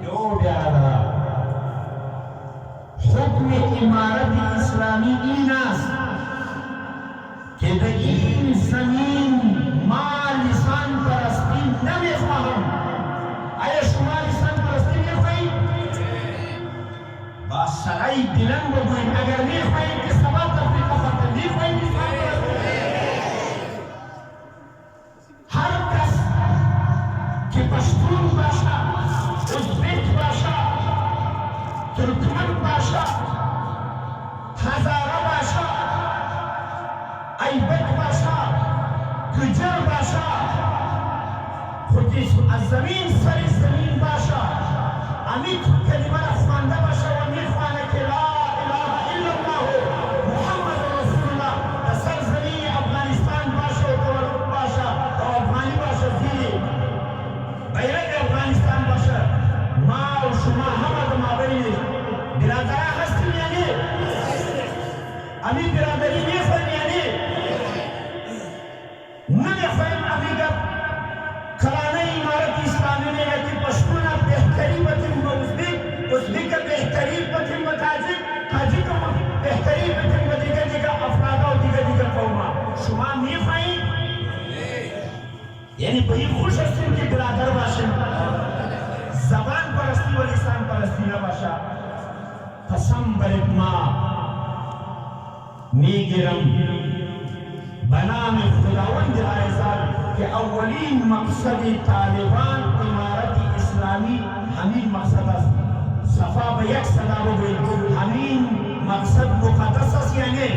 जो प्यारा हुक्म इमारत इस्लामी इनास के दीन ज़मीन माल लिसान परस्ती न मेफाहम आया शुमा लिसान परस्ती में खाई बासराई दिलन बबुई अगर नहीं खाई कि सबा तफरीका फतह नहीं खाई लिसान परस्ती हर कस कि पश्तून भाषा उज़्बेक भाषा तुर्कमन भाषा हज़ारा भाषा ऐबक भाषा गुजर भाषा खुदी ज़मीन सरी ज़मीन भाषा अमित कलिमा ख़वानदा भाषा व अमीर ख़वाना के ला इलाहा इल्लल्लाह मुहम्मद रसूलुल्लाह असर ज़मीन अफ़गानिस्तान भाषा और भाषा और अफ़गानी भाषा थी बैरक अफ़गानिस्तान भाषा माँ और शुमा हमद माबरी बिरादरा हस्ती यानी अभी बिरादरी में फैल यानी नए फैल अभी का खलाना इमारत इस्लामी में यानी पश्तूना बेहतरीन बतिन उज़्बेक उज़्बेक का बेहतरीन बतिन ताजिक ताजिक का बेहतरीन बतिन बतिन दिगा अफरादा और दिगा कौमा शुमा में फैल यानी बड़ी खुश हस्ती की बिरादर भाषण ज़बान परस्ती व लिसान परस्ती ना भाषा कसम बरिकमा मीगिरम बनाम खुदावंद आयज़ाद के अव्वलीन मकसद तालिबान इमारत इस्लामी हमीन मकसद सफा बयक सदा हो गई हमीन मकसद मुक़द्दस यानी